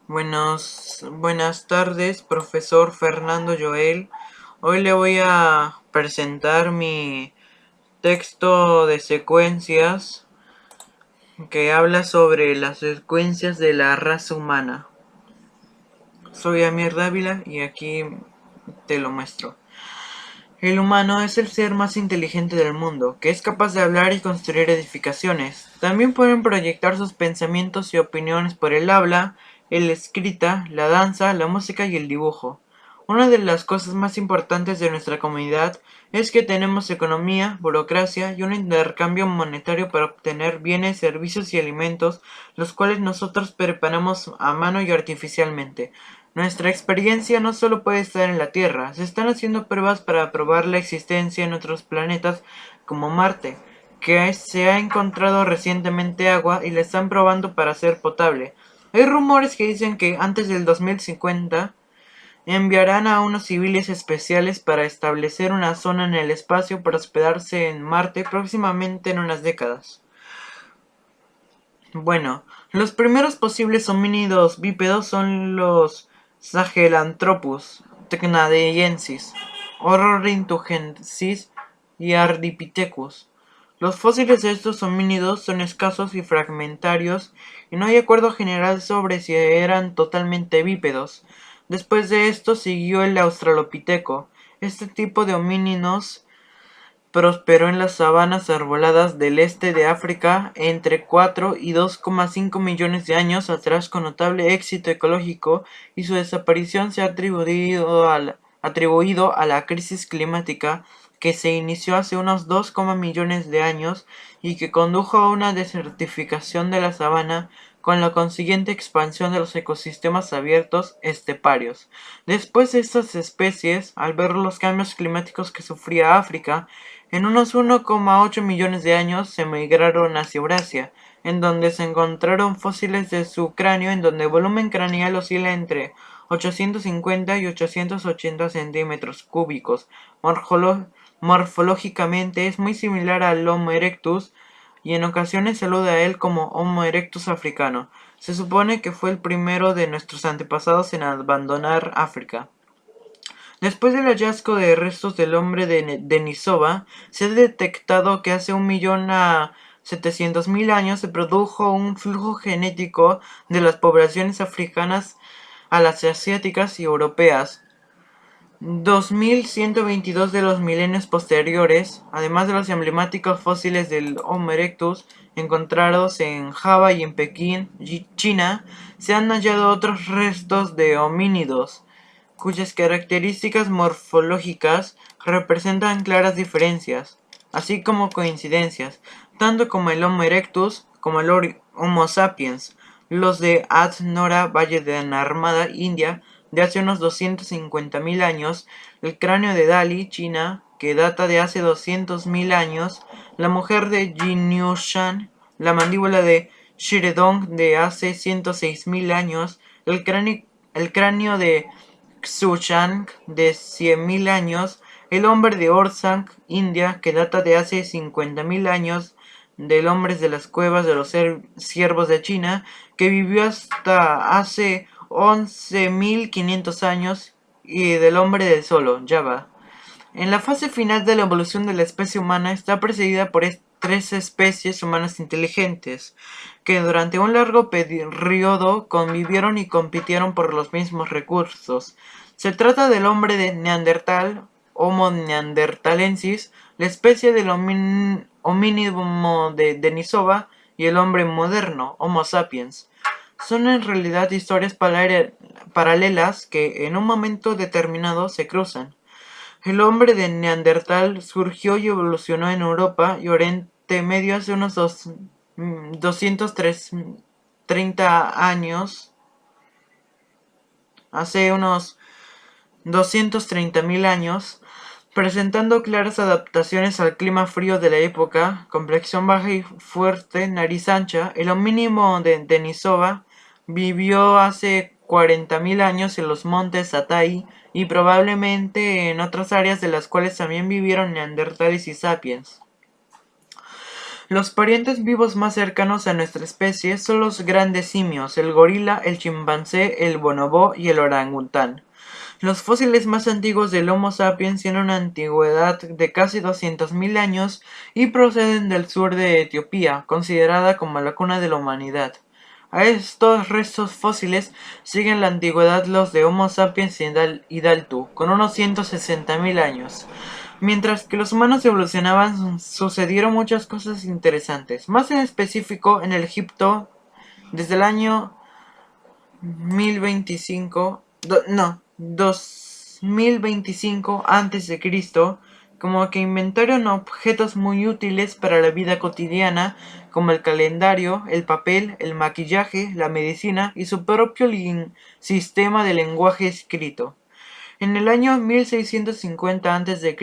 Buenas tardes, profesor Fernando Joel. Hoy le voy a presentar mi texto de secuencias que habla sobre las secuencias de la raza humana. Soy Amir Dávila y aquí te lo muestro. El humano es el ser más inteligente del mundo, que es capaz de hablar y construir edificaciones. También pueden proyectar sus pensamientos y opiniones por el habla, la escrita, la danza, la música y el dibujo. Una de las cosas más importantes de nuestra comunidad es que tenemos economía, burocracia y un intercambio monetario para obtener bienes, servicios y alimentos, los cuales nosotros preparamos a mano y artificialmente. Nuestra experiencia no solo puede estar en la Tierra, se están haciendo pruebas para probar la existencia en otros planetas como Marte, que se ha encontrado recientemente agua y la están probando para ser potable. Hay rumores que dicen que antes del 2050 enviarán a unos civiles especiales para establecer una zona en el espacio para hospedarse en Marte próximamente en unas décadas. Bueno, los primeros posibles homínidos bípedos son los Sahelanthropus tecnadeiensis, Ornithogensis y Ardipithecus. Los fósiles de estos homínidos son escasos y fragmentarios y no hay acuerdo general sobre si eran totalmente bípedos. Después de esto siguió el Australopiteco. Este tipo de homínidos prosperó en las sabanas arboladas del este de África entre 4 y 2,5 millones de años atrás con notable éxito ecológico, y su desaparición se ha atribuido a la crisis climática que se inició hace unos 2, millones de años y que condujo a una desertificación de la sabana con la consiguiente expansión de los ecosistemas abiertos esteparios. Después de estas especies, al ver los cambios climáticos que sufría África, en unos 1,8 millones de años se migraron hacia Eurasia, en donde se encontraron fósiles de su cráneo en donde el volumen craneal oscila entre 850 y 880 centímetros cúbicos. Morfológicamente es muy similar al Homo erectus y en ocasiones se alude a él como Homo erectus africano. Se supone que fue el primero de nuestros antepasados en abandonar África. Después del hallazgo de restos del hombre de Denisova, se ha detectado que hace 1 millón a 700.000 años se produjo un flujo genético de las poblaciones africanas a las asiáticas y europeas. 2122 de los milenios posteriores, además de los emblemáticos fósiles del Homo erectus encontrados en Java y en Pekín, China, se han hallado otros restos de homínidos cuyas características morfológicas representan claras diferencias, así como coincidencias, tanto como el Homo erectus como el Homo sapiens. Los de Ad Nora, Valle de Narmada, India, de hace unos 250.000 años, el cráneo de Dali, China, que data de hace 200.000 años, la mujer de Jinyushan, la mandíbula de Shiredong de hace 106.000 años, el cráneo de Xuchang de 100.000 años, el hombre de Orsang, India, que data de hace 50.000 años, del hombre de las cuevas de los ciervos de China, que vivió hasta hace 11.500 años, y del hombre del Solo, Java. En la fase final de la evolución de la especie humana está precedida por tres especies humanas inteligentes, que durante un largo periodo convivieron y compitieron por los mismos recursos. Se trata del hombre de Neandertal, Homo neanderthalensis, la especie del homínimo de Denisova y el hombre moderno, Homo sapiens. Son en realidad historias paralelas que en un momento determinado se cruzan. El hombre de Neandertal surgió y evolucionó en Europa y Oriente Medio hace unos 230 años, hace unos 230.000 años, presentando claras adaptaciones al clima frío de la época, complexión baja y fuerte, nariz ancha. El homínimo de Denisova vivió hace 40.000 años en los montes Altai y probablemente en otras áreas de las cuales también vivieron neandertales y sapiens. Los parientes vivos más cercanos a nuestra especie son los grandes simios, el gorila, el chimpancé, el bonobó y el orangután. Los fósiles más antiguos del Homo sapiens tienen una antigüedad de casi 200.000 años y proceden del sur de Etiopía, considerada como la cuna de la humanidad. A estos restos fósiles siguen la antigüedad los de Homo sapiens y Daltu, con unos 160.000 años. Mientras que los humanos evolucionaban, sucedieron muchas cosas interesantes. Más en específico, en el Egipto, desde el año 1025, 2025 antes de Cristo, como que inventaron objetos muy útiles para la vida cotidiana, como el calendario, el papel, el maquillaje, la medicina y su propio sistema de lenguaje escrito. En el año 1650 a.C.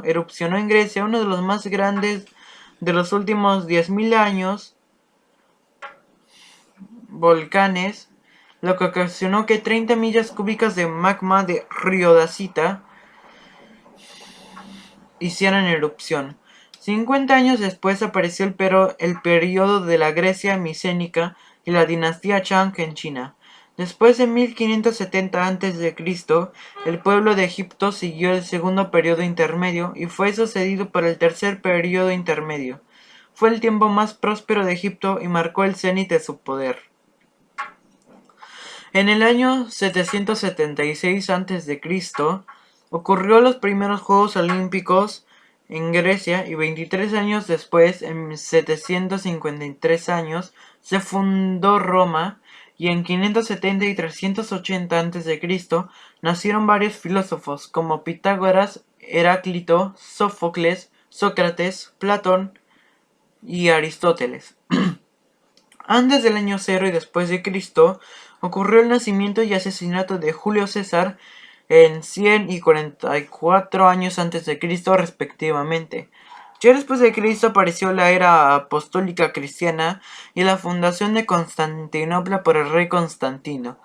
erupcionó en Grecia uno de los más grandes de los últimos 10.000 años, volcanes, lo que ocasionó que 30 millas cúbicas de magma de riodacita hicieran erupción. 50 años después apareció el periodo de la Grecia micénica y la dinastía Shang en China. Después de 1570 a.C., el pueblo de Egipto siguió el segundo periodo intermedio y fue sucedido por el tercer periodo intermedio. Fue el tiempo más próspero de Egipto y marcó el cenit de su poder. En el año 776 a.C. ocurrió los primeros Juegos Olímpicos en Grecia y 23 años después, en 753 años, se fundó Roma y en 570 y 380 a.C. nacieron varios filósofos como Pitágoras, Heráclito, Sófocles, Sócrates, Platón y Aristóteles. Antes del año 0 y después de Cristo, ocurrió el nacimiento y asesinato de Julio César en 100 y 44 años antes de Cristo respectivamente. Ya después de Cristo apareció la era apostólica cristiana y la fundación de Constantinopla por el rey Constantino.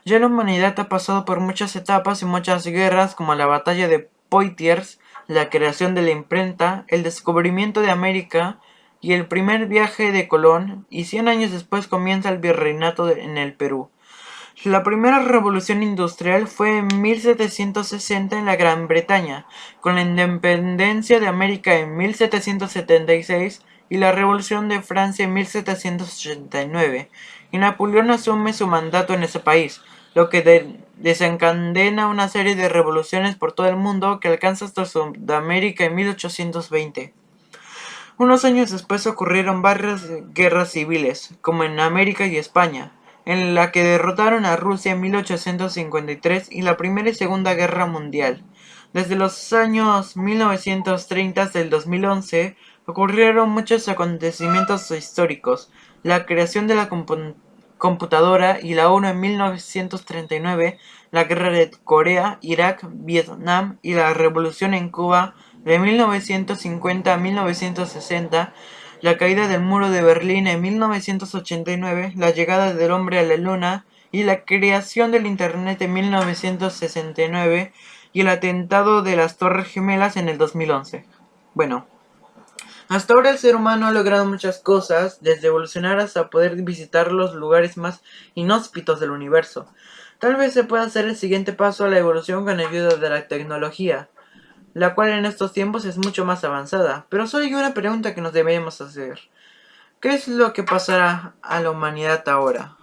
Ya la humanidad ha pasado por muchas etapas y muchas guerras, como la batalla de Poitiers, la creación de la imprenta, el descubrimiento de América y el primer viaje de Colón, y 100 años después comienza el virreinato en el Perú. La primera revolución industrial fue en 1760 en la Gran Bretaña, con la independencia de América en 1776 y la Revolución de Francia en 1789, y Napoleón asume su mandato en ese país, lo que desencadena una serie de revoluciones por todo el mundo que alcanza hasta Sudamérica en 1820. Unos años después ocurrieron varias guerras civiles, como en América y España, en la que derrotaron a Rusia en 1853 y la Primera y Segunda Guerra Mundial. Desde los años 1930 hasta el 2011 ocurrieron muchos acontecimientos históricos, la creación de la computadora y la ONU en 1939, la guerra de Corea, Irak, Vietnam y la revolución en Cuba de 1950 a 1960, la caída del muro de Berlín en 1989, la llegada del hombre a la luna y la creación del Internet en 1969 y el atentado de las Torres Gemelas en el 2011. Bueno, hasta ahora el ser humano ha logrado muchas cosas, desde evolucionar hasta poder visitar los lugares más inhóspitos del universo. Tal vez se pueda hacer el siguiente paso a la evolución con ayuda de la tecnología, la cual en estos tiempos es mucho más avanzada. Pero solo hay una pregunta que nos debemos hacer. ¿Qué es lo que pasará a la humanidad ahora?